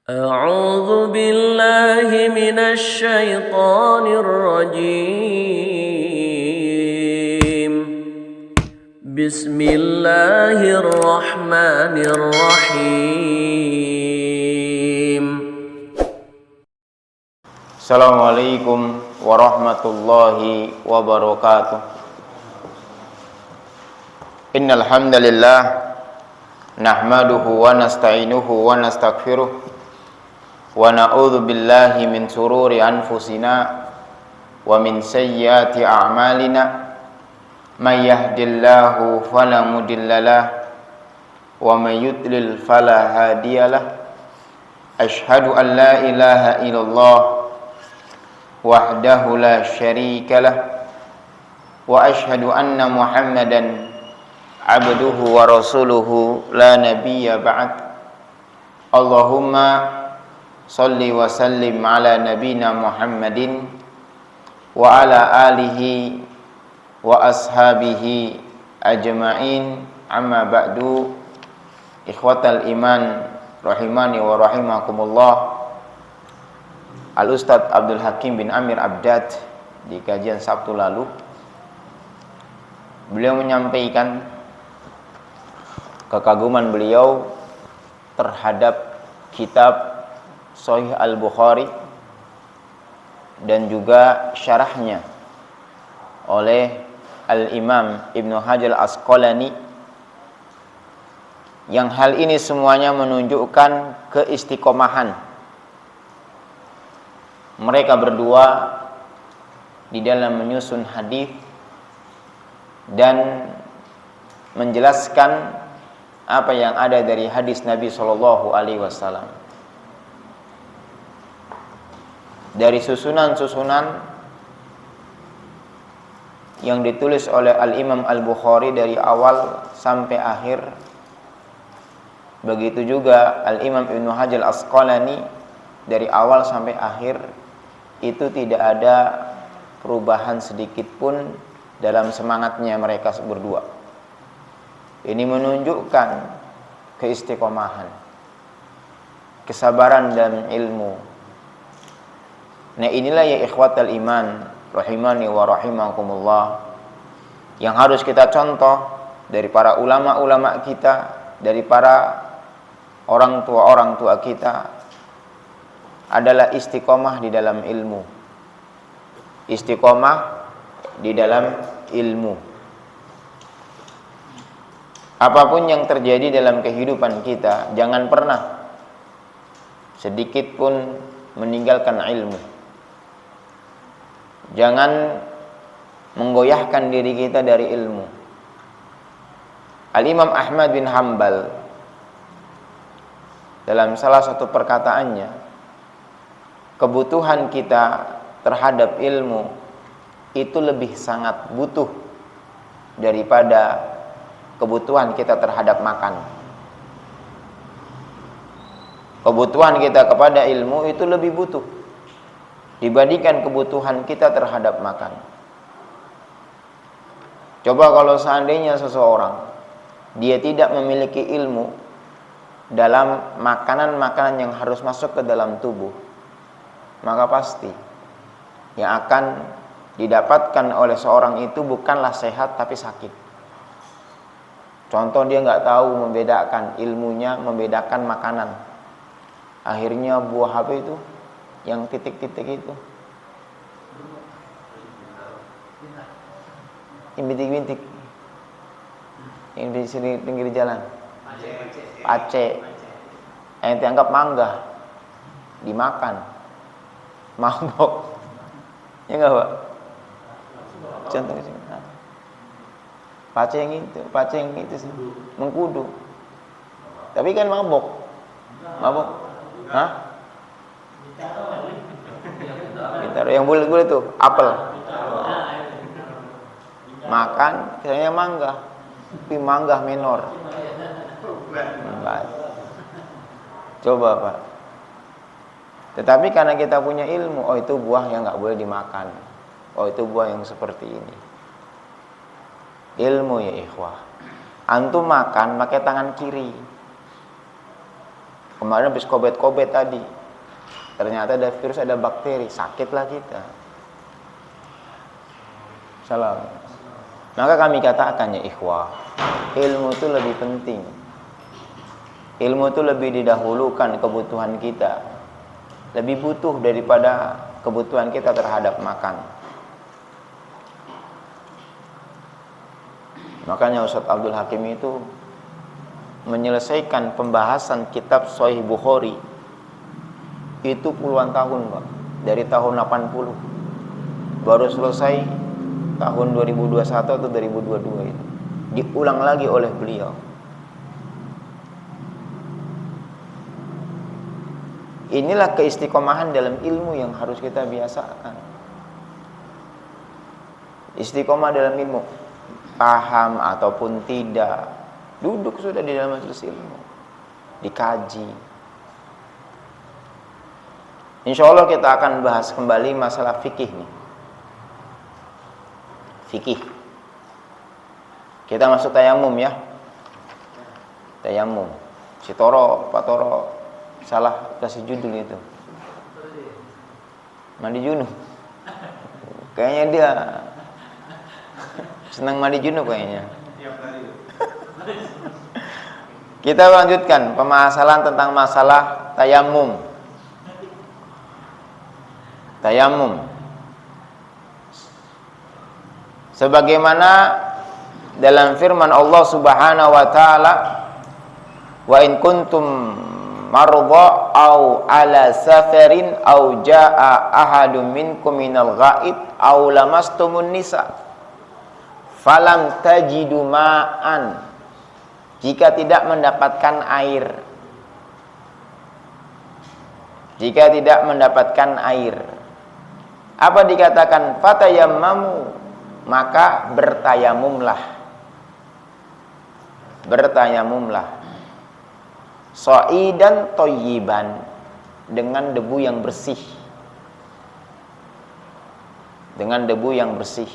أعوذ بالله من الشيطان الرجيم. بسم الله الرحمن الرحيم. Assalamualaikum warahmatullahi wabarakatuh. Innal hamdalillah nahmaduhu wa nasta'inuhu wa nastaghfiruh wa na'udzu billahi min sururi anfusina wa min sayyiati a'malina. May yahdihillahu fala mudhillalah wa may yudlil fala hadiyalah. Asyhadu an la ilaha illallah wahdahu la syarika lah wa asyhadu anna Muhammadan abduhu wa rasuluhu la nabiyya ba'd. Allahumma shalli wa sallim ala nabina Muhammadin wa ala alihi wa ashabihi ajma'in, amma ba'du. Ikhwatal iman rahimani wa rahimakumullah. Al-Ustadz Abdul Hakim bin Amir Abdad di kajian Sabtu lalu, beliau menyampaikan kekaguman beliau terhadap kitab Sahih Al-Bukhari dan juga syarahnya oleh Al-Imam Ibnu Hajar Al-Asqalani, yang hal ini semuanya menunjukkan keistiqomahan mereka berdua di dalam menyusun hadis dan menjelaskan apa yang ada dari hadis Nabi Shallallahu Alaihi Wasallam. Dari susunan-susunan yang ditulis oleh Al-Imam Al-Bukhari dari awal sampai akhir, begitu juga Al-Imam Ibnu Hajar Al-Asqalani dari awal sampai akhir, itu tidak ada perubahan sedikit pun dalam semangatnya mereka berdua. Ini menunjukkan keistiqomahan, kesabaran dalam ilmu. Nah, inilah ya ikhwatal iman rahimani wa rahimakumullah, yang harus kita contoh dari para ulama-ulama kita, dari para orang tua kita, adalah istiqomah di dalam ilmu. Istiqomah di dalam ilmu. Apapun yang terjadi dalam kehidupan kita, jangan pernah sedikit pun meninggalkan ilmu. Jangan menggoyahkan diri kita dari ilmu. Al-Imam Ahmad bin Hanbal dalam salah satu perkataannya, kebutuhan kita terhadap ilmu itu lebih sangat butuh daripada kebutuhan kita terhadap makan. Kebutuhan kita kepada ilmu itu lebih butuh dibandingkan kebutuhan kita terhadap makan. Coba kalau seandainya seseorang dia tidak memiliki ilmu dalam makanan-makanan yang harus masuk ke dalam tubuh, maka pasti yang akan didapatkan oleh seorang itu bukanlah sehat tapi sakit. Contoh, dia nggak tahu membedakan, ilmunya membedakan makanan. Akhirnya buah apa itu yang titik-titik itu, yang bintik-bintik yang di sini pinggir jalan, pace, yang dianggap mangga, dimakan, mabok, ya nggak Pak? Contoh sini, pace yang itu sih, mengkudu, tapi kan mabok, hah? Bintaro yang bulat-bulat tuh, apel. Makan, kayaknya mangga, tapi mangga minor. Coba Pak. Tetapi karena kita punya ilmu, oh itu buah yang nggak boleh dimakan, oh itu buah yang seperti ini. Ilmu ya ikhwah. Antum makan pakai tangan kiri, Kemarin habis kobet-kobet tadi, ternyata ada virus, ada bakteri, sakitlah kita. Salam. Maka kami katakan ya ikhwah, ilmu itu lebih penting. Ilmu itu lebih didahulukan kebutuhan kita, lebih butuh daripada kebutuhan kita terhadap makan. Makanya Ustaz Abdul Hakim itu menyelesaikan pembahasan kitab Sahih Bukhari itu puluhan tahun, Pak. Dari tahun 80 baru selesai tahun 2021 atau 2022 itu. Diulang lagi oleh beliau. Inilah keistiqomahan dalam ilmu yang harus kita biasakan. Istiqomah dalam ilmu, paham ataupun tidak, duduk sudah di dalam majelis ilmu, dikaji. Insya Allah kita akan bahas kembali masalah fikih nih. Fikih. Kita masuk tayamum ya. Tayamum. Si Toro, Pak Toro salah kasih judul itu. Mandi junub. Kayaknya dia senang mandi junub kayaknya. Kita lanjutkan pembahasan tentang masalah tayamum. Tayamum. Sebagaimana dalam firman Allah Subhanahu wa taala, wa in kuntum marudha au ala safarin au jaa ahadum minkum minal ghaid au lamastumun nisa falam tajidu ma'an, jika tidak mendapatkan air, jika tidak mendapatkan air, apa dikatakan? Fatayammamu, maka bertayamumlah, bertayamumlah, sha'idan thayyiban, dengan debu yang bersih, dengan debu yang bersih.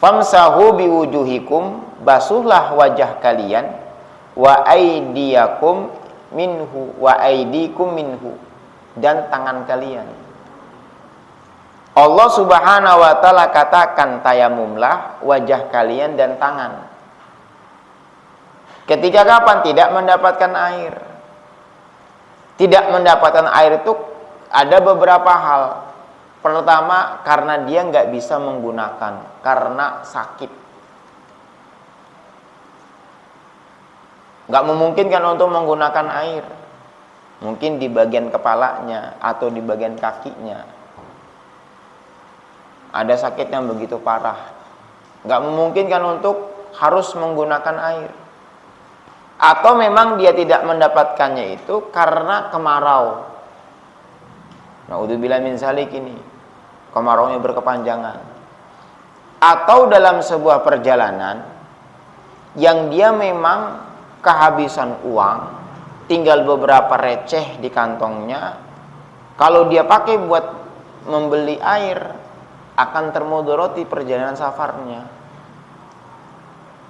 Famsahu biwujuhikum, basuhlah wajah kalian, wa aydiyakum minhu, wa aydikum minhu, dan tangan kalian. Allah Subhanahu wa taala katakan tayamumlah wajah kalian dan tangan. Ketika kapan? Tidak mendapatkan air. Tidak mendapatkan air itu ada beberapa hal. Pertama, karena dia nggak bisa menggunakan, karena sakit. Nggak memungkinkan untuk menggunakan air. Mungkin di bagian kepalanya atau di bagian kakinya ada sakit yang begitu parah. Nggak memungkinkan untuk harus menggunakan air. Atau memang dia tidak mendapatkannya itu karena kemarau. Naudzubillah min zalik, ini kemaraunya berkepanjangan. Atau dalam sebuah perjalanan yang dia memang kehabisan uang, tinggal beberapa receh di kantongnya, kalau dia pakai buat membeli air akan termudoroti perjalanan safarnya.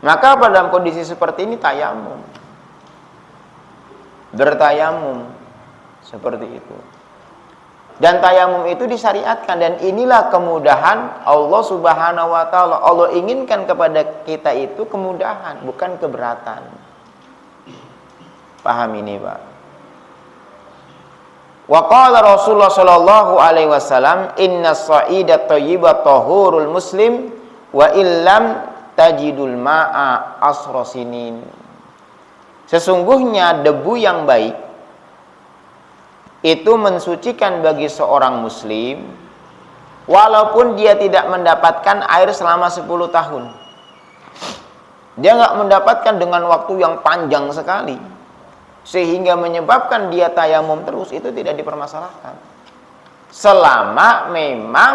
Maka pada kondisi seperti ini tayamum, bertayamum seperti itu. Dan tayamum itu disyariatkan, dan inilah kemudahan Allah Subhanahu wa taala. Allah inginkan kepada kita itu kemudahan, bukan keberatan. Paham ini, Pak? Wa qala Rasulullah sallallahu alaihi wasallam, innas sa'idat thayyibat tahurul muslim wa illam tajidul ma'a asrosinin. Sesungguhnya debu yang baik itu mensucikan bagi seorang muslim walaupun dia tidak mendapatkan air selama 10 tahun. Dia nggak mendapatkan dengan waktu yang panjang sekali sehingga menyebabkan dia tayamum terus, itu tidak dipermasalahkan selama memang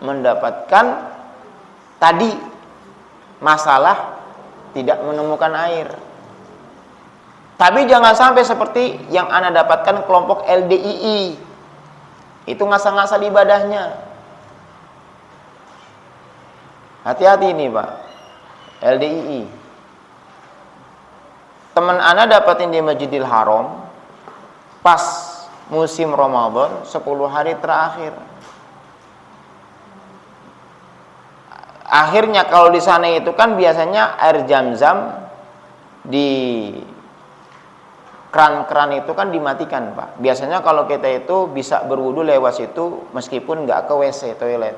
mendapatkan tadi masalah tidak menemukan air. Tapi jangan sampai seperti yang Anda dapatkan kelompok LDII, itu ngasal-ngasal ibadahnya. Hati-hati ini, Pak. LDII. Teman Anda dapatin di Masjidil Haram, pas musim Ramadan 10 hari terakhir. Akhirnya kalau di sana itu kan biasanya air Zam-Zam di keran-keran itu kan dimatikan, Pak. Biasanya kalau kita itu bisa berwudu lewat situ meskipun nggak ke WC, toilet.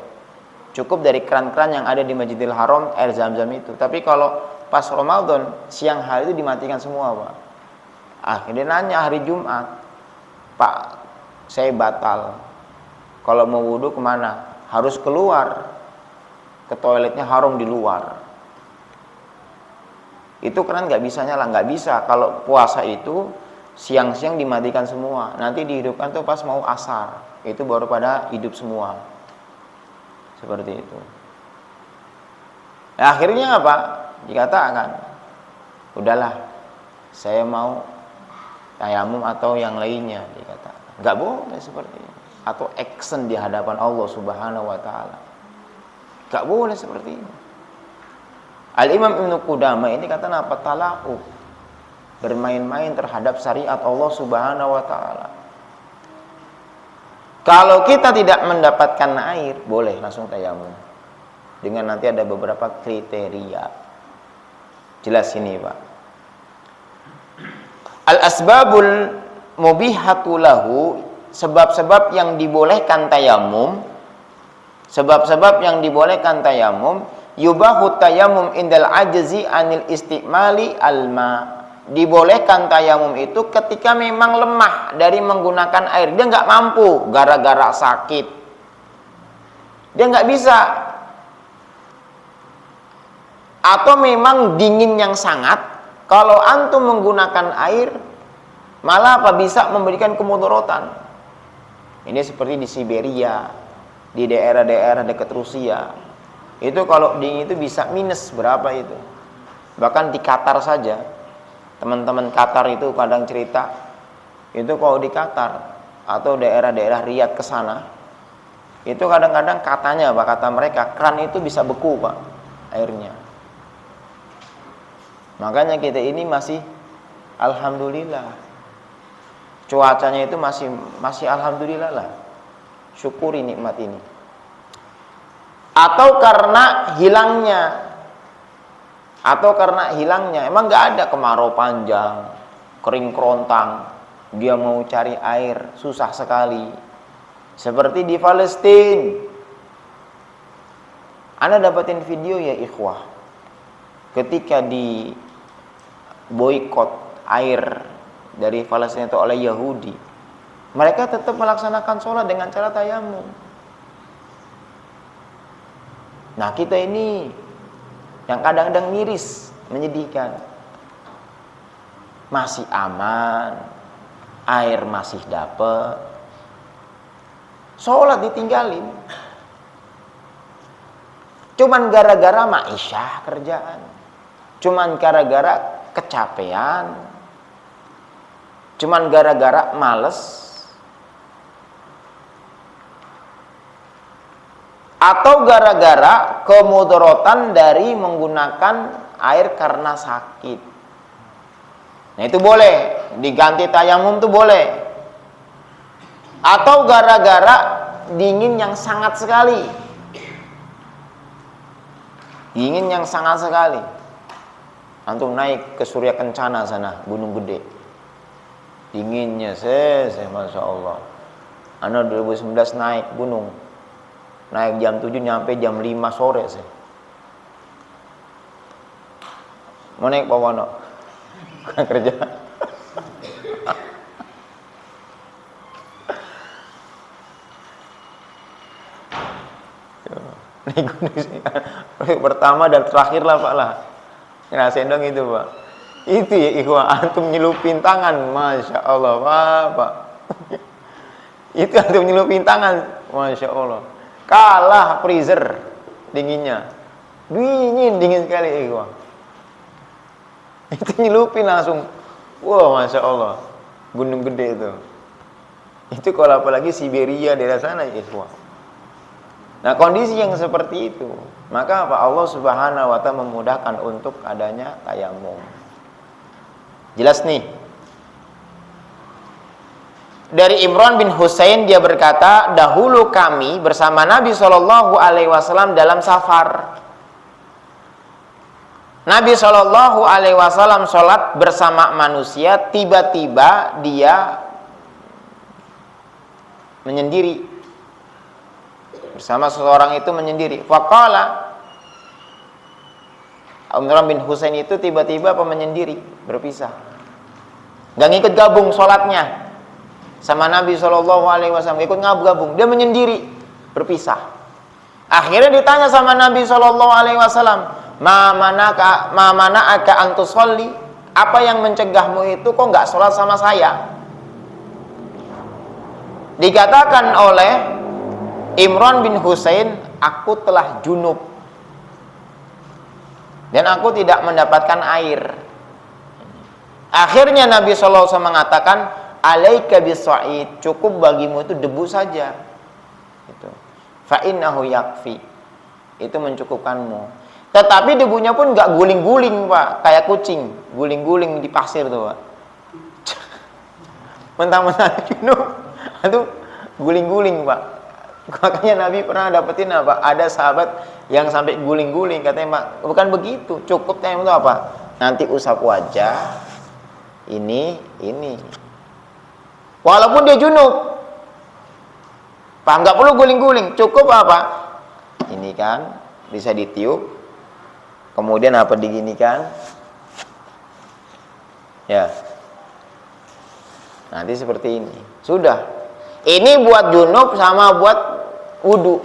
Cukup dari keran-keran yang ada di Masjidil Haram air Zam-Zam itu. Tapi kalau pas Ramadan siang hari itu dimatikan semua, Pak. Akhirnya nanya hari Jumat, Pak, saya batal. Kalau mau wudu kemana? Harus keluar. Ke toiletnya Haram di luar. Itu kan nggak bisa nyala, nggak bisa. Kalau puasa itu siang-siang dimatikan semua. Nanti dihidupkan tuh pas mau asar. Itu baru pada hidup semua. Seperti itu. Nah, akhirnya apa? Dikatakan, udahlah, saya mau tayamum atau yang lainnya, dikatakan. Nggak boleh seperti itu. Atau action di hadapan Allah Subhanahu wa Ta'ala. Nggak boleh seperti itu. Al-Imam Ibnu Qudamah ini kata apa? Tala'ub, bermain-main terhadap syariat Allah Subhanahu wa Ta'ala. Kalau kita tidak mendapatkan air, boleh langsung tayamum. Dengan nanti ada beberapa kriteria. Jelas ini, Pak. Al-asbabul mubihatu lahu, sebab-sebab yang dibolehkan tayamum. Sebab-sebab yang dibolehkan tayamum, yubahu tayamum indal ajzi anil istimali alma. Dibolehkan tayamum itu ketika memang lemah dari menggunakan air. Dia nggak mampu gara-gara sakit. Dia nggak bisa. Atau memang dingin yang sangat. Kalau antum menggunakan air, malah apa bisa memberikan kemudaratan. Ini seperti di Siberia, di daerah-daerah dekat Rusia. Itu kalau dingin itu bisa minus berapa itu. Bahkan di Qatar saja. Teman-teman Qatar itu kadang cerita, itu kalau di Qatar atau daerah-daerah Riyadh ke sana, itu kadang-kadang katanya, Pak, kata mereka, keran itu bisa beku, Pak, airnya. Makanya kita ini masih alhamdulillah. Cuacanya itu masih alhamdulillah lah. Syukuri nikmat ini. Atau karena hilangnya, emang nggak ada kemarau panjang, kering kerontang, dia mau cari air susah sekali. Seperti di Palestina. Anda dapatin video ya ikhwah, ketika di boikot air dari Palestina itu oleh Yahudi, mereka tetap melaksanakan sholat dengan cara tayamum. Nah, kita ini yang kadang-kadang miris, menyedihkan. Masih aman, air masih dapat, sholat ditinggalin. Cuman gara-gara ma'isyah kerjaan, cuman gara-gara kecapean, cuman gara-gara males, atau gara-gara kemudaratan dari menggunakan air karena sakit. Nah, itu boleh diganti tayamum, tuh boleh. Atau gara-gara dingin yang sangat sekali. Dingin yang sangat sekali. Antum naik ke Surya Kencana sana, Gunung Gede. Dinginnya Masya Allah. Ana 2019 naik gunung. Naik jam 7 nyampe jam 5 sore sih. Mau naik Pak Wono? Kerja. Naik gunung sih. Pertama dan terakhir lah Pak lah. Ngerasain dong itu Pak. Itu ya ikhwah, antum nyelupin tangan. Masya Allah Pak. Itu antum nyelupin tangan. Masya Allah. Kalah freezer dinginnya. Dingin sekali ikhwah. Itu nyelupin langsung. Wah, Masya Allah. Gunung gede itu. Itu kalau apalagi Siberia daerah sana ikhwah. Nah, kondisi yang seperti itu, maka apa? Allah Subhanahu wa Ta'ala memudahkan untuk adanya tayamum. Jelas nih. Dari Imran bin Husain, dia berkata, dahulu kami bersama Nabi Shallallahu Alaihi Wasallam dalam safar. Nabi Shallallahu Alaihi Wasallam sholat bersama manusia, tiba-tiba dia menyendiri. Bersama seseorang itu menyendiri. Faqala, Imran bin Husain itu tiba-tiba menyendiri, berpisah. Gak ngikut gabung sholatnya sama Nabi Shallallahu Alaihi Wasallam, ikut gabung, dia menyendiri, berpisah. Akhirnya ditanya sama Nabi Shallallahu Alaihi Wasallam, ma mana'aka an tusolli, apa yang mencegahmu itu kok nggak sholat sama saya? Dikatakan oleh Imran bin Husain, aku telah junub dan aku tidak mendapatkan air. Akhirnya Nabi Shallallahu Alaihi Wasallam mengatakan, alaika bisa'id, cukup bagimu itu debu saja. Itu. Fa innahu yakfi, itu mencukupkanmu. Tetapi debunya pun nggak guling-guling, Pak, kayak kucing guling-guling di pasir tuh, Pak. Mentang-mentang junub, itu guling-guling, Pak. Makanya Nabi pernah dapetin apa? Ada sahabat yang sampai guling-guling, katanya, Pak, bukan begitu. Cukupnya itu apa? Nanti usap wajah, ini. Walaupun dia junub, Pak, nggak perlu guling-guling, cukup apa? Ini kan bisa ditiup, kemudian apa diginikan, ya. Nanti seperti ini, sudah. Ini buat junub sama buat wudu.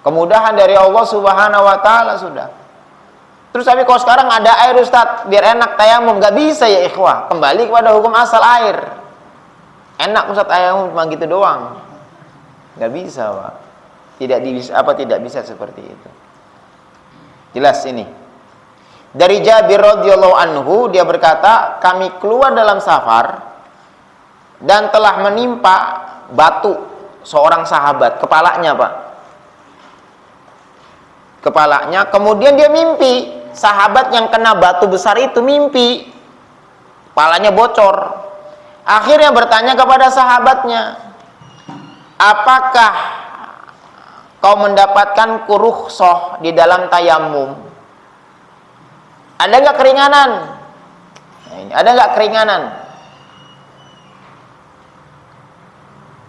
Kemudahan dari Allah Subhanahu Wa Taala sudah. Terus tapi kalau sekarang ada air, Ustadz, biar enak tayamum, nggak bisa ya ikhwah. Kembali kepada hukum asal air. Enak Ustadz tayamum cuma gitu doang, nggak bisa, Pak. Tidak bisa seperti itu. Jelas ini. Dari Jabir radhiyallahu anhu, dia berkata, kami keluar dalam safar dan telah menimpa batu seorang sahabat, kepalanya, Pak. Kepalanya, kemudian dia mimpi. Sahabat yang kena batu besar itu mimpi, kepalanya bocor. Akhirnya bertanya kepada sahabatnya, apakah kau mendapatkan kurukhsah di dalam tayamum? Ada nggak keringanan? Ada nggak keringanan?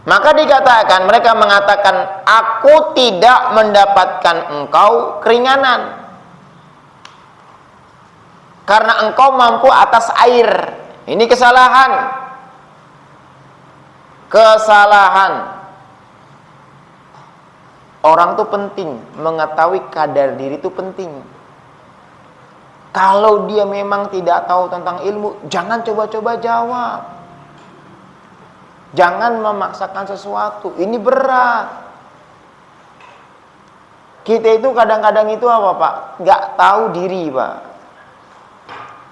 Maka dikatakan, mereka mengatakan, aku tidak mendapatkan engkau keringanan karena engkau mampu atas air. Ini kesalahan. Orang tuh penting mengetahui kadar diri, itu penting. Kalau dia memang tidak tahu tentang ilmu, jangan coba-coba jawab. Jangan memaksakan sesuatu. Ini berat. Kita itu kadang-kadang itu apa, Pak? Nggak tahu diri, Pak.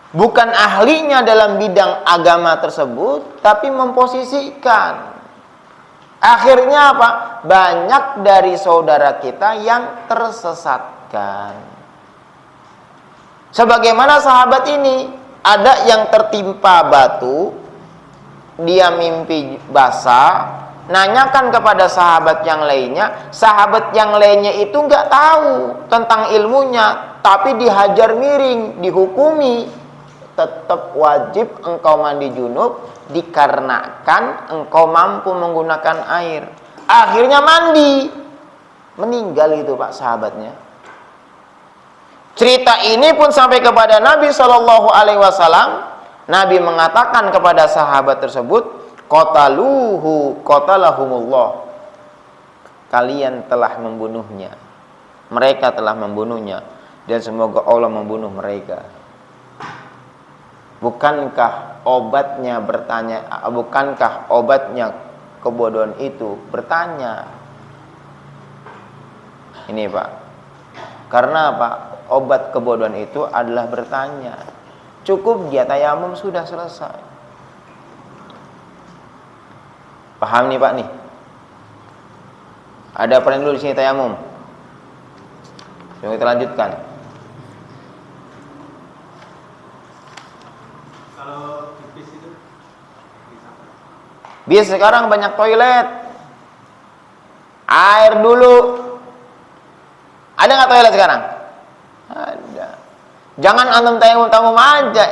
Bukan ahlinya dalam bidang agama tersebut, tapi memposisikan. Akhirnya apa? Banyak dari saudara kita yang tersesatkan. Sebagaimana sahabat ini, ada yang tertimpa batu, dia mimpi basah, nanyakan kepada sahabat yang lainnya. Sahabat yang lainnya itu nggak tahu tentang ilmunya, tapi dihajar miring, dihukumi. Tetap wajib engkau mandi junub dikarenakan engkau mampu menggunakan air. Akhirnya mandi, meninggal itu, Pak, sahabatnya. Cerita ini pun sampai kepada Nabi Shallallahu Alaihi Wasallam. Nabi mengatakan kepada sahabat tersebut, qatalahumullah, kalian telah membunuhnya, mereka telah membunuhnya, dan semoga Allah membunuh mereka. Bukankah obatnya kebodohan itu bertanya? Ini, Pak. Karena apa? Obat kebodohan itu adalah bertanya. Cukup dia tayamum, sudah selesai. Paham nih, Pak nih? Ada apa dulu di sini tayamum? Coba kita lanjutkan. Bis sekarang banyak toilet. Air dulu. Ada nggak toilet sekarang? Ada. Jangan antum tayamum aja.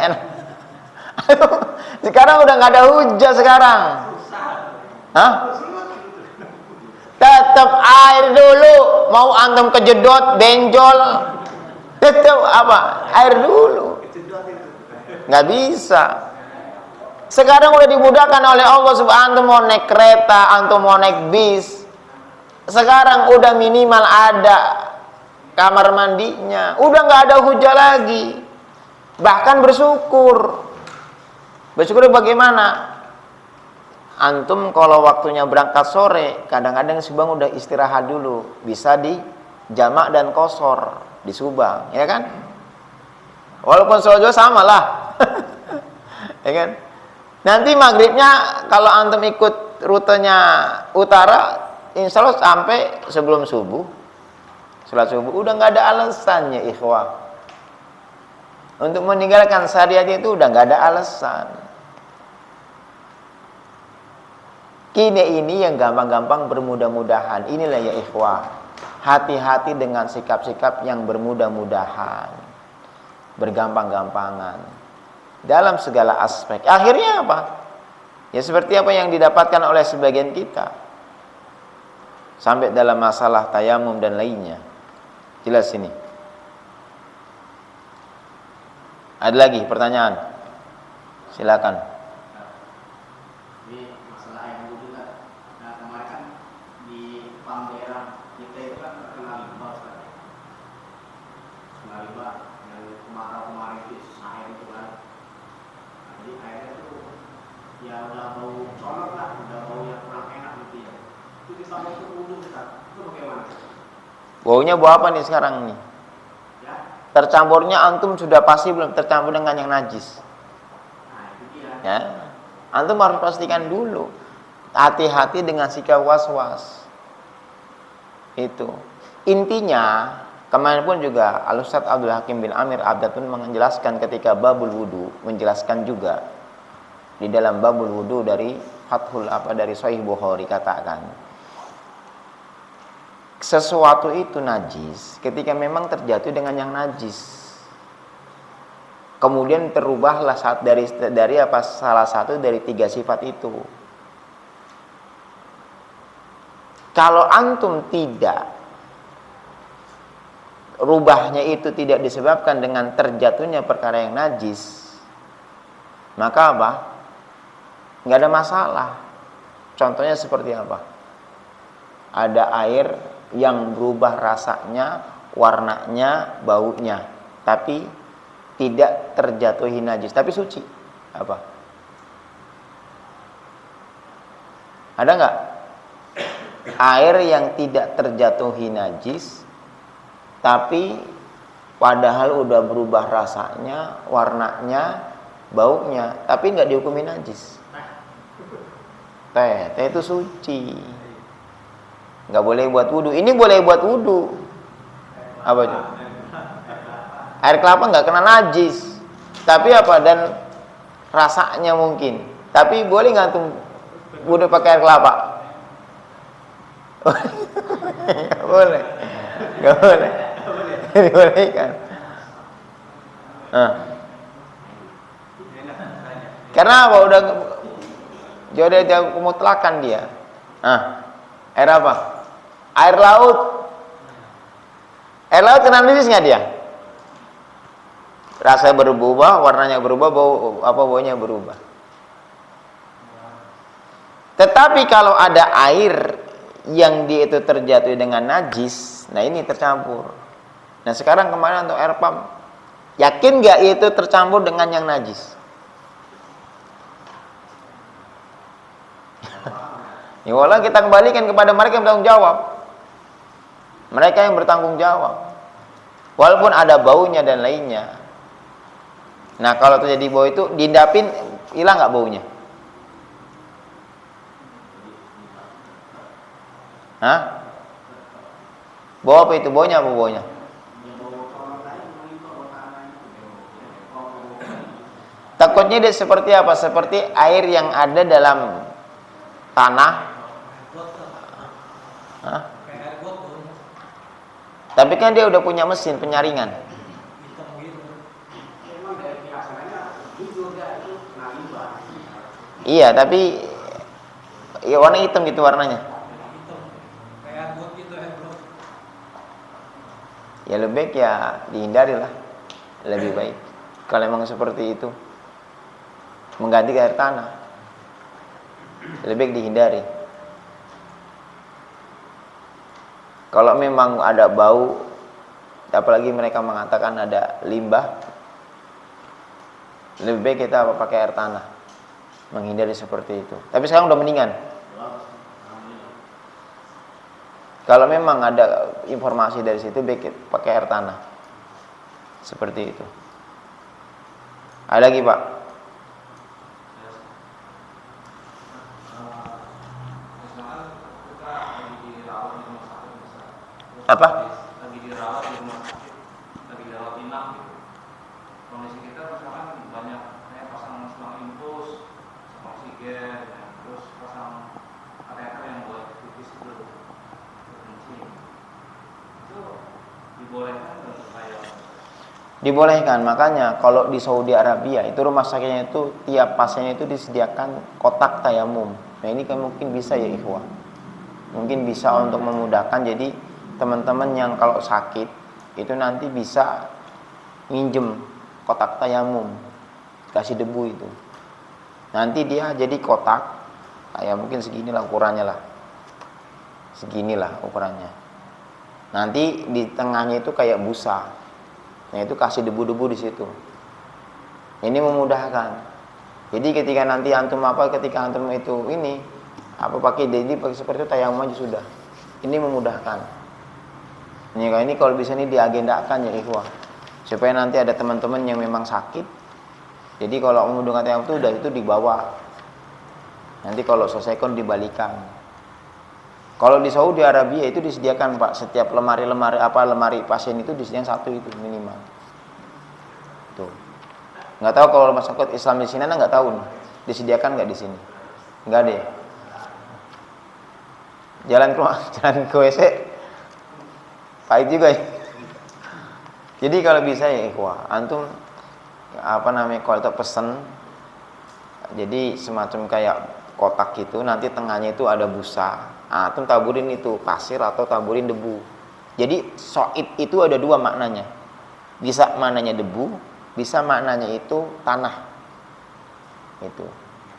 Sekarang udah nggak ada hujan sekarang. Hah? Tetap air dulu. Mau antum kejedot, benjol, tetap apa? Air dulu. Nggak bisa. Sekarang udah dimudahkan oleh Allah Subhanahu. Antum mau naik kereta, antum mau naik bis. Sekarang udah minimal ada kamar mandinya. Udah nggak ada hujan lagi. Bahkan bersyukur. Bersyukur bagaimana? Antum kalau waktunya berangkat sore, kadang-kadang Subang udah istirahat dulu, bisa di jamak dan qashar di Subang, ya kan? Walaupun Solo sama lah, ya kan? Nanti maghribnya kalau antum ikut rutenya utara, insya Allah sampai sebelum subuh, sholat subuh, udah nggak ada alasannya, ikhwah. Untuk meninggalkan syariat itu udah nggak ada alasan. Kini ini yang gampang-gampang bermudah-mudahan. Inilah ya ikhwah. Hati-hati dengan sikap-sikap yang bermudah-mudahan. Bergampang-gampangan. Dalam segala aspek. Akhirnya apa? Ya seperti apa yang didapatkan oleh sebagian kita. Sampai dalam masalah tayamum dan lainnya. Jelas ini. Ada lagi pertanyaan? Silakan. Baunya bau apa nih sekarang nih? Tercampurnya antum sudah pasti belum tercampur dengan yang najis. Ya, antum harus pastikan dulu. Hati-hati dengan sikap was-was. Itu. Intinya, kemarin pun juga Al-Ustadz Abdul Hakim bin Amir Abdat pun menjelaskan ketika babul wudu, menjelaskan juga di dalam babul wudu dari dari Sahih Bukhari katakan sesuatu itu najis ketika memang terjatuh dengan yang najis. Kemudian terubahlah dari salah satu dari 3 sifat itu. Kalau antum tidak, rubahnya itu tidak disebabkan dengan terjatuhnya perkara yang najis, maka apa? Nggak ada masalah. Contohnya seperti apa? Ada air yang berubah rasanya, warnanya, baunya, tapi tidak terjatuhi najis, tapi suci. Apa? Ada nggak? Air yang tidak terjatuhi najis, tapi padahal udah berubah rasanya, warnanya, baunya, tapi nggak dihukumi najis. Teh itu suci. Nggak boleh buat wudu. Ini boleh buat wudu. Apa itu? Air kelapa nggak kena najis. Tapi apa? Dan rasanya mungkin. Tapi boleh nggak tuh wudu pakai air kelapa? Nggak boleh. Nggak boleh. Dibolehkan. Karena apa? Udah jauh kemutlakan dia. Air apa? Air laut. Air laut kena najis nggak dia? Rasanya berubah, warnanya berubah, baunya berubah. Tetapi kalau ada air yang dia itu terjatuh dengan najis, nah ini tercampur. Nah sekarang kemarin untuk air pump, yakin nggak itu tercampur dengan yang najis? Ya walau kita kembalikan kepada mereka yang bertanggung jawab. Mereka yang bertanggung jawab. Walaupun ada baunya dan lainnya. Nah kalau terjadi bau itu diindapin, hilang nggak baunya? Hah? Bau apa itu? Baunya apa baunya? Takutnya dia seperti apa? Seperti air yang ada dalam tanah. Hah? Tapi kan dia udah punya mesin penyaringan. Iya, tapi ya warna hitam gitu warnanya. Ya lebih baik ya dihindari lah. Lebih baik kalau memang seperti itu, mengganti air tanah, lebih baik dihindari. Kalau memang ada bau, apalagi mereka mengatakan ada limbah, lebih baik kita pakai air tanah, menghindari seperti itu. Tapi sekarang udah mendingan. Kalau memang ada informasi dari situ, baik pakai air tanah. Seperti itu. Ada lagi, Pak? Apa? Lagi dirawat di rumah sakit, lagi dirawat inap gitu. Kondisi kita misalkan banyak kayak pasang selang infus, sama oksigen, terus pasang kateter yang buat pipis itu kencing. Itu dibolehkan nggak kayak? Dibolehkan, makanya kalau di Saudi Arabia itu rumah sakitnya itu tiap pasiennya itu disediakan kotak tayamum. Nah ini kan mungkin bisa ya ikhwah, mungkin bisa untuk memudahkan. Jadi teman-teman yang kalau sakit itu nanti bisa minjem kotak tayamum, kasih debu itu. Nanti dia jadi kotak kayak mungkin seginilah ukurannya lah, seginilah ukurannya. Nanti di tengahnya itu kayak busa. Nah itu kasih debu-debu di situ. Ini memudahkan. Jadi ketika nanti antum ketika antum itu ini pakai seperti itu tayamum aja sudah. Ini memudahkan. Ini kalau bisa ini diagendakan ya ikhwah. Supaya nanti ada teman-teman yang memang sakit. Jadi kalau memudahkan tayamum itu udah itu dibawa. Nanti kalau selesai kon dibalikan. Kalau di Saudi Arabia itu disediakan Pak, setiap lemari pasien itu disediakan satu itu minimal. Tuh. Nggak tahu kalau rumah sakit Islam di sini nggak tahu nih, disediakan nggak di sini? Nggak ada ya. Jalan ke WC, pahit juga ya. Jadi kalau bisa ya ikhwah, antum kalau itu pesen, jadi semacam kayak kotak gitu, nanti tengahnya itu ada busa. Antum taburin itu pasir atau taburin debu. Jadi soid itu ada dua maknanya. Bisa maknanya debu, bisa maknanya itu tanah. Itu.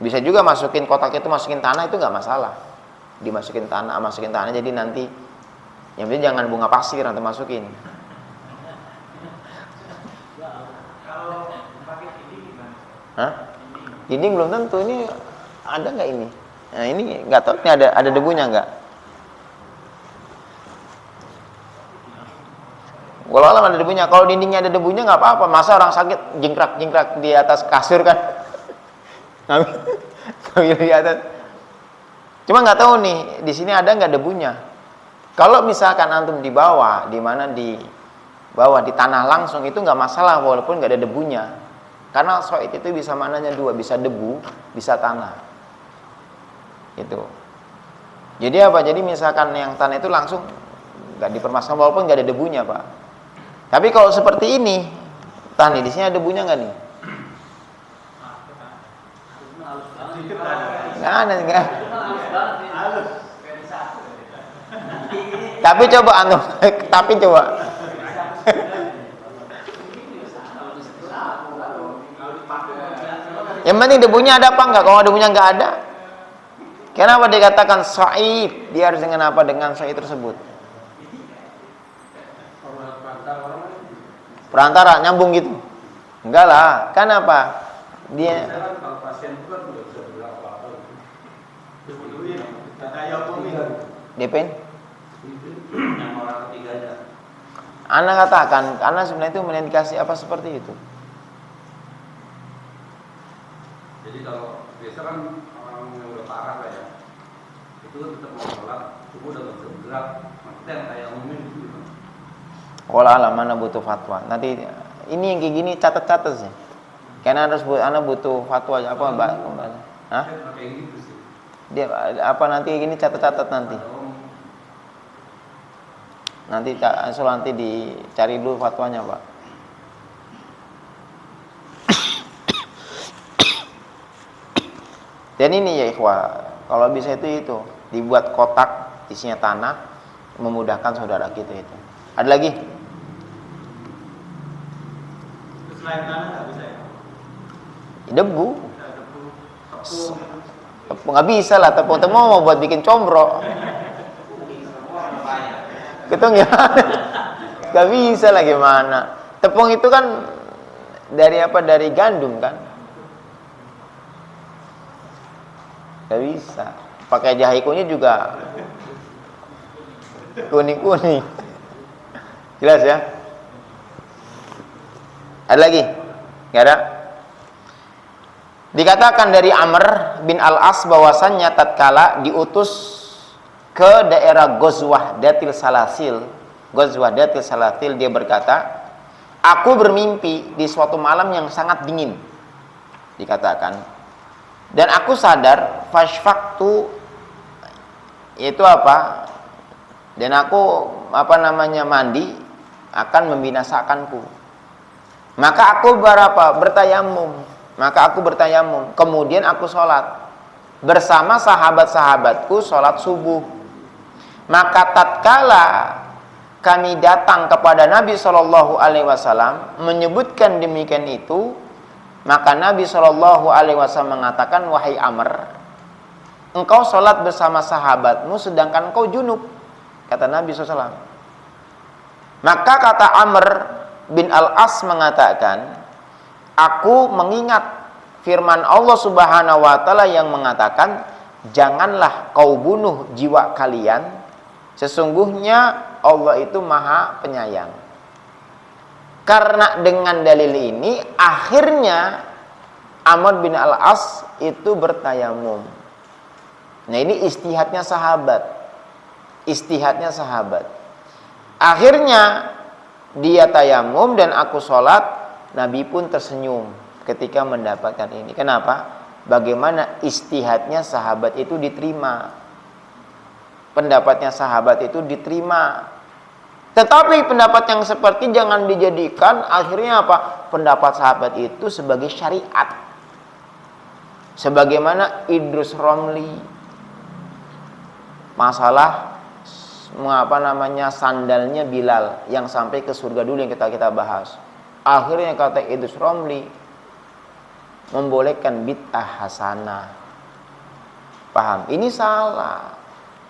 Bisa juga masukin kotak itu masukin tanah itu nggak masalah. Masukin tanah jadi nanti yang penting jangan bunga pasir nanti masukin. Kalau pakai ini gimana? Hah? Ini belum tentu, ini ada nggak ini? Nah ini nggak tahu ini ada debunya nggak? Walau ada debunya. Kalau dindingnya ada debunya nggak apa-apa. Masa orang sakit jingkrak di atas kasur kan? Ngambil di atas. Cuma nggak tahu nih di sini ada nggak debunya. Kalau misalkan antum di bawah, di bawah di tanah langsung itu nggak masalah walaupun nggak ada debunya. Karena soid itu bisa maknanya dua, bisa debu, bisa tanah. Itu. Jadi apa? Jadi misalkan yang tanah itu langsung nggak dipermasalahan walaupun nggak ada debunya Pak. Tapi kalau seperti ini, nih di sini ada debunya nggak nih? Nggak. Tapi coba antum, coba. Yang penting debunya ada apa enggak? Kalau debunya enggak ada, kenapa dikatakan soid? Dia harus dengan apa? Dengan soid tersebut. Perantara nyambung gitu. Enggak lah. Kan apa? Dia kalau pasien itu kan udah bisa berapa Depen? yang orang ketiganya. Ana katakan, karena sebenarnya itu mengindikasi apa seperti itu. Jadi kalau biasa kan orang yang udah parah lah ya, itu kan tetap mau sholat, tubuh udah nggak bisa bergerak. Maksudnya yang kayak umumin itu gimana? Walau alam mana butuh fatwa. Nanti ini yang kayak gini catat sih. Karena anak butuh fatwa apa Mbak? Hah? Kayak gitu sih. Dia apa nanti gini catat-catat nanti. Nanti dicari dulu fatwanya, Pak. Dan ini ya ikhwah, kalau bisa itu dibuat kotak isinya tanah, memudahkan saudara kita itu. Ada lagi? Selain tanah nggak bisa ya? Debu. Debu, tepung. Tepung nggak bisa lah, tepung mau buat bikin combro. Gitu gimana? Gak bisa lah gimana. Tepung itu kan dari apa? Dari gandum kan? Gak bisa. Pakai jahe kunyit juga kuning-kuning. Jelas ya? Ada lagi? Gak ada? Dikatakan dari Amr bin Al-As bahwasannya tatkala diutus ke daerah Ghazwah Datil Salasil, dia berkata, aku bermimpi di suatu malam yang sangat dingin, dikatakan, dan aku sadar fashfaqtu itu apa, dan aku mandi akan membinasakanku, maka aku bertayamum, kemudian aku sholat bersama sahabat-sahabatku, sholat subuh. Maka tatkala kami datang kepada Nabi Shallallahu Alaihi Wasallam menyebutkan demikian itu, maka Nabi Shallallahu Alaihi Wasallam mengatakan, wahai Amr, engkau sholat bersama sahabatmu sedangkan engkau junub, kata Nabi SAW. Maka kata Amr bin Al-As mengatakan, aku mengingat firman Allah Subhanahu Wa Taala yang mengatakan, janganlah kau bunuh jiwa kalian, sesungguhnya Allah itu Maha Penyayang. Karena dengan dalil ini akhirnya Amr bin Al-As itu bertayamum. Nah, ini istihadnya sahabat. Akhirnya dia tayamum dan aku sholat. Nabi pun tersenyum ketika mendapatkan ini. Kenapa? Bagaimana istihadnya sahabat itu diterima. Pendapatnya sahabat itu diterima. Tetapi pendapat yang seperti jangan dijadikan akhirnya apa? Pendapat sahabat itu sebagai syariat. Sebagaimana Idrus Romli, masalah sandalnya Bilal yang sampai ke surga dulu yang kita bahas. Akhirnya kata Idrus Romli membolehkan bid'ah hasanah. Paham? Ini salah.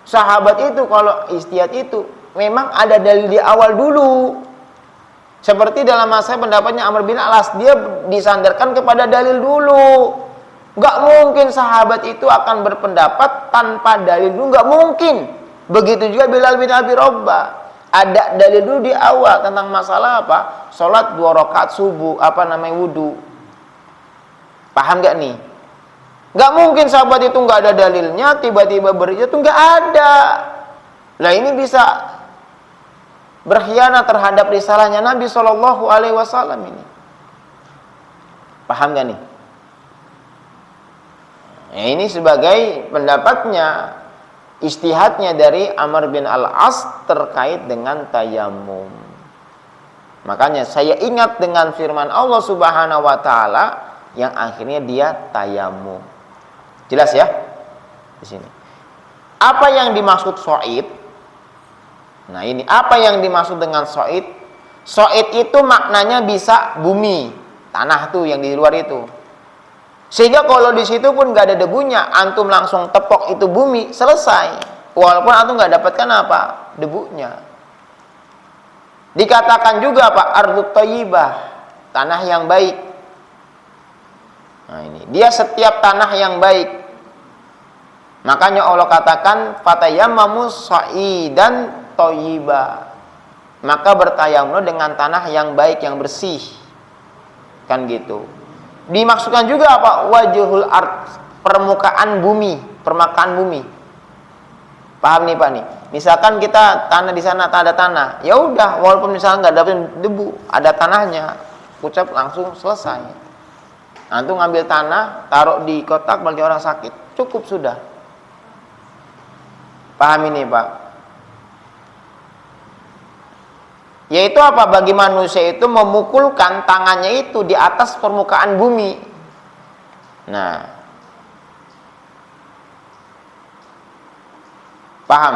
Sahabat itu kalau istihad itu memang ada dalil di awal dulu. Seperti dalam masa pendapatnya Amr bin Al-As, dia disandarkan kepada dalil dulu. Gak mungkin sahabat itu akan berpendapat tanpa dalil dulu, gak mungkin. Begitu juga Bilal bin Abi Rabah, ada dalil dulu di awal tentang masalah apa? Sholat 2 rakaat subuh, wudu. Paham gak nih? Gak mungkin sahabat itu gak ada dalilnya, tiba-tiba berijtihad itu gak ada. Nah, ini bisa berkhianat terhadap risalahnya Nabi Shallallahu Alaihi Wasallam ini. Paham gak nih? Nah, ini sebagai pendapatnya, istihadnya dari Amr bin Al-As terkait dengan tayamum. Makanya saya ingat dengan firman Allah Subhanahu Wa Taala yang akhirnya dia tayamum. Jelas ya? Di sini. Apa yang dimaksud so'id? Nah, ini apa yang dimaksud dengan so'id? So'id itu maknanya bisa bumi, tanah tuh yang di luar itu. Sehingga kalau di situ pun nggak ada debunya, antum langsung tepok itu bumi, selesai. Walaupun antum nggak dapatkan apa? Debunya. Dikatakan juga apa? Ardut thayyibah, tanah yang baik. Nah, ini dia setiap tanah yang baik. Makanya Allah katakan fatayammamu sha'idan thayyiba. Maka bertayamum dengan tanah yang baik, yang bersih. Kan gitu. Dimaksudkan juga apa? Wajhul ard, permukaan bumi. Paham nih Pak nih? Misalkan kita tanah di sana ada tanah, ya udah, walaupun misalnya nggak dapat debu, ada tanahnya, ucap langsung selesai. Antum ngambil tanah, taruh di kotak bagi orang sakit, cukup sudah. Paham ini Pak? Yaitu apa? Bagi manusia itu memukulkan tangannya itu di atas permukaan bumi. Nah, paham?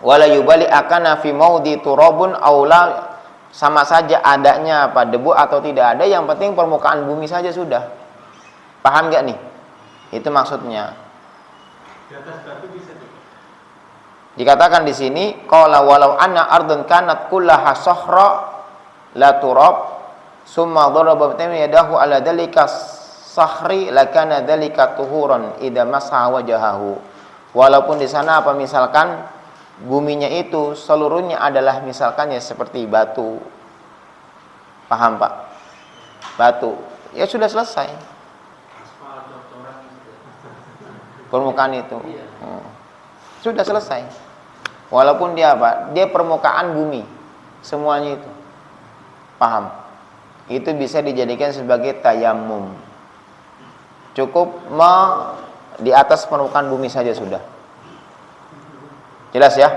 Wala yubali akana fi maudi turabun aula, sama saja adanya apa debu atau tidak ada, yang penting permukaan bumi saja sudah. Paham nggak nih? Itu maksudnya. Di atas batu bisa tuh. Dikatakan di sini qala walau anna ardun kanat kullaha sahra la turab summa daraba yadahu ala dalika sahri lakana dalika tuhuran idza masha wajahahu. Walaupun di sana apa misalkan buminya itu seluruhnya adalah misalkan ya seperti batu. Paham Pak? Batu. Ya sudah selesai. Permukaan itu. Sudah selesai. Walaupun dia apa? Dia permukaan bumi. Semuanya itu. Paham? Itu bisa dijadikan sebagai tayamum. Cukup di atas permukaan bumi saja sudah. Jelas ya?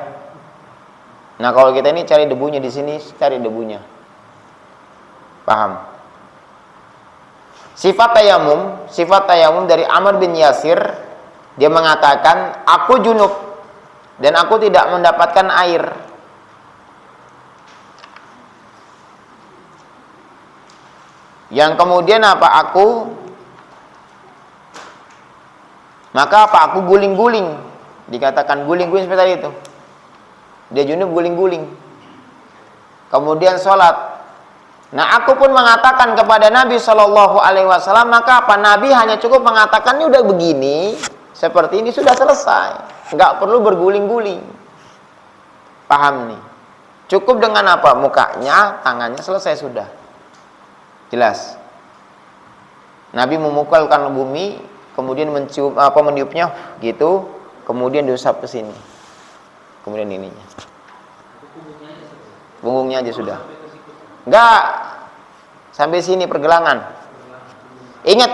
Nah, kalau kita ini cari debunya di sini, cari debunya. Paham? Sifat tayamum dari Amr bin Yasir, dia mengatakan, aku junub dan aku tidak mendapatkan air. Yang kemudian apa? Maka aku guling-guling. Dikatakan guling-guling seperti itu. Dia junub guling-guling. Kemudian sholat. Nah, aku pun mengatakan kepada Nabi Shallallahu Alaihi Wasallam, maka apa? Nabi hanya cukup mengatakan ini udah begini, seperti ini sudah selesai, nggak perlu berguling-guling. Paham nih? Cukup dengan apa? Mukanya, tangannya, selesai sudah. Jelas. Nabi memukulkan bumi, kemudian mencium meniupnya gitu, kemudian diusap ke sini. Kemudian ininya. Punggungnya aja sudah. Enggak. Sampai sini pergelangan. Ingat,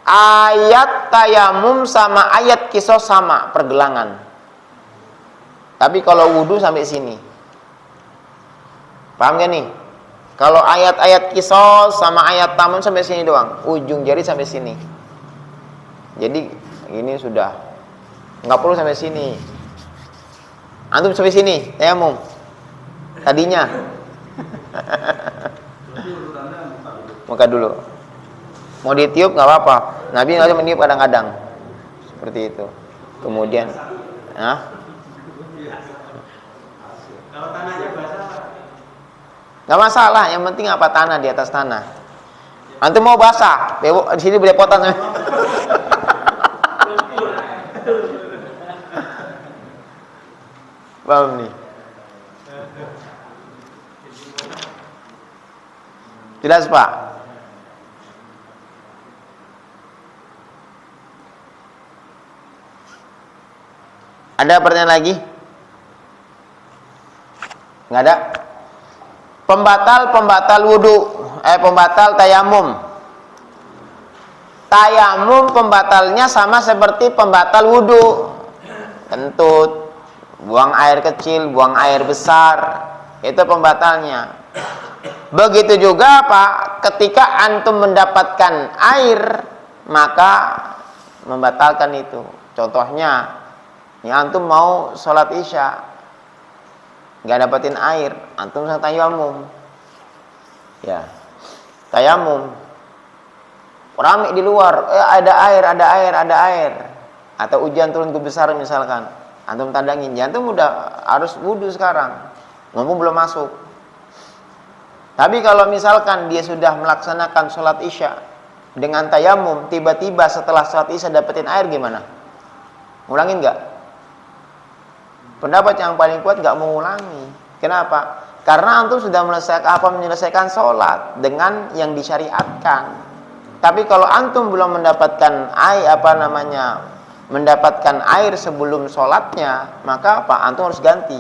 ayat tayamum sama ayat kisos sama, pergelangan. Tapi kalau wudhu sampai sini. Paham gak nih? Kalau ayat-ayat kisos sama ayat tamun sampai sini doang, ujung jari sampai sini. Jadi ini sudah, nggak perlu sampai sini. Antum sampai sini, tayamum. Tadinya. Muka dulu. Mau ditiup nggak apa-apa. Nabi nggak meniup kadang-kadang. Seperti itu. Kemudian, Kalau tanahnya basah, nggak masalah, yang penting apa? Tanah, di atas tanah. Antum mau basah, di sini belepotan. Paham nih? Jelas Pak? Ada pertanyaan lagi? Nggak ada? Pembatal wudu, pembatal tayamum. Tayamum pembatalnya sama seperti pembatal wudu. Kentut, buang air kecil, buang air besar, itu pembatalnya. Begitu juga Pak, ketika antum mendapatkan air, maka membatalkan itu. Contohnya, ini antum mau sholat isya, nggak dapetin air, antum sang tayamum. Ya, tayamum. Rame di luar, ada air. Atau hujan turun besar misalkan. Antum tandangin, antum udah harus wudu sekarang. Mumpung belum masuk. Tapi kalau misalkan dia sudah melaksanakan sholat isya dengan tayamum, tiba-tiba setelah sholat isya dapetin air, gimana? Ngulangin nggak? Pendapat yang paling kuat nggak mengulangi. Kenapa? Karena antum sudah menyelesaikan sholat dengan yang disyariatkan. Tapi kalau antum belum mendapatkan mendapatkan air sebelum sholatnya, maka apa? Antum harus ganti.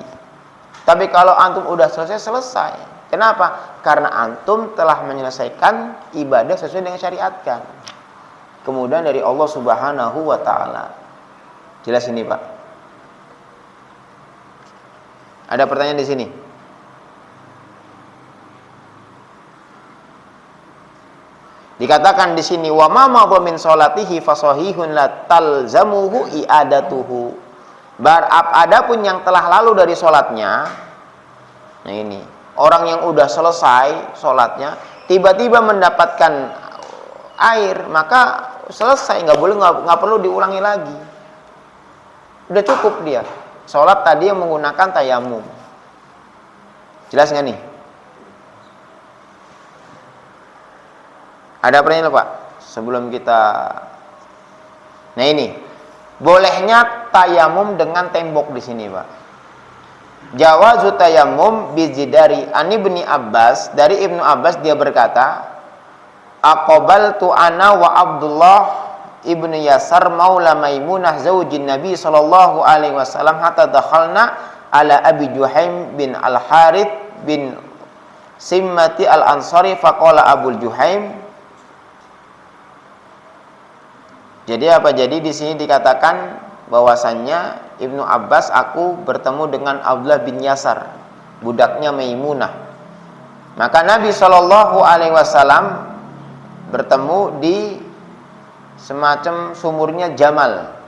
Tapi kalau antum udah selesai. Kenapa? Karena antum telah menyelesaikan ibadah sesuai dengan syariatkan. kemudian dari Allah Subhanahu wa taala. Jelas ini, Pak? Ada pertanyaan di sini? Dikatakan di sini wa ma madha min sholatihi fasahihun la talzamuhu i'adatuhu. Adapun yang telah lalu dari sholatnya, nah ini orang yang udah selesai sholatnya tiba-tiba mendapatkan air, maka selesai, nggak perlu diulangi lagi, udah cukup dia sholat tadi yang menggunakan tayamum. Jelas nggak nih? Ada pertanyaan Pak? Sebelum kita, nah ini bolehnya tayamum dengan tembok di sini, Pak. Jawazu tayamum bijidari an Ibnu Abbas, dari Ibnu Abbas dia berkata, aqbaltu ana wa Abdullah ibnu Yasar maula Maimunah zaujin Nabi sallallahu alaihi wasallam hatta dakhalna ala Abi Juhaim bin Al-Harith bin Simmati Al-Ansari faqala Abu Juhaim. Jadi apa? Jadi di sini dikatakan bahwasannya Ibnu Abbas, aku bertemu dengan Abdullah bin Yasar, budaknya Maimunah. Maka Nabi Shallallahu Alaihi Wasallam bertemu di semacam sumurnya Jamal.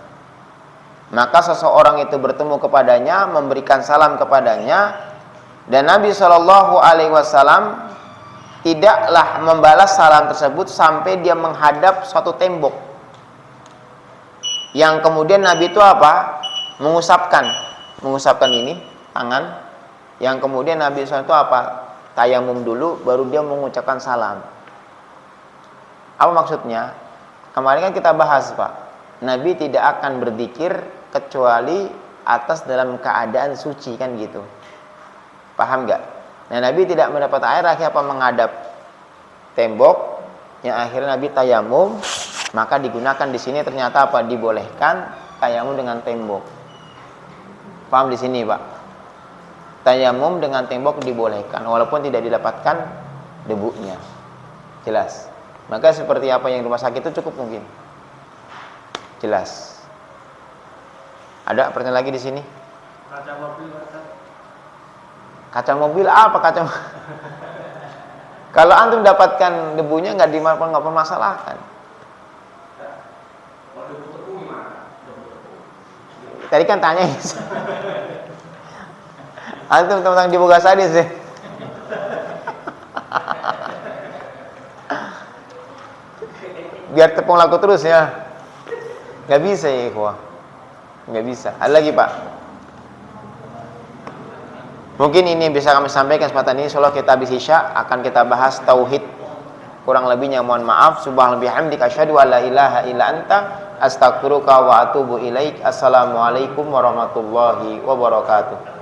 Maka seseorang itu bertemu kepadanya, memberikan salam kepadanya, dan Nabi Shallallahu Alaihi Wasallam tidaklah membalas salam tersebut sampai dia menghadap suatu tembok. Yang kemudian Nabi itu apa? Mengusapkan ini tangan. Yang kemudian Nabi SAW itu apa? Tayamum dulu, baru dia mengucapkan salam. Apa maksudnya? Kemarin kan kita bahas, Pak, Nabi tidak akan berzikir kecuali atas dalam keadaan suci, kan gitu. Paham nggak? Nah, Nabi tidak mendapat air, akhirnya apa? Menghadap tembok. Yang akhirnya Nabi tayamum. Maka digunakan di sini ternyata apa? Dibolehkan tayamum dengan tembok. Paham di sini, Pak? Tayamum dengan tembok dibolehkan walaupun tidak didapatkan debunya. Jelas. Maka seperti apa yang rumah sakit itu cukup mungkin. Jelas. Ada pertanyaan lagi di sini? Kaca mobil, Kaca mobil apa kaca? Kalau antum dapatkan debunya nggak permasalahkan. Tadi kan tanya antum tentang dibuka sadis sih. Biar tepung laku terus ya. Nggak bisa ya, ikhwah. Nggak bisa. Ada lagi, Pak? Mungkin ini bisa kami sampaikan kesempatan ini. Insyaallah kita habis Isya akan kita bahas tauhid. Kurang lebihnya mohon maaf. Subhanallah bihamdika asyhadu an la ilaha illa anta astaghfiruka wa atubu ilaik. Assalamualaikum warahmatullahi wabarakatuh.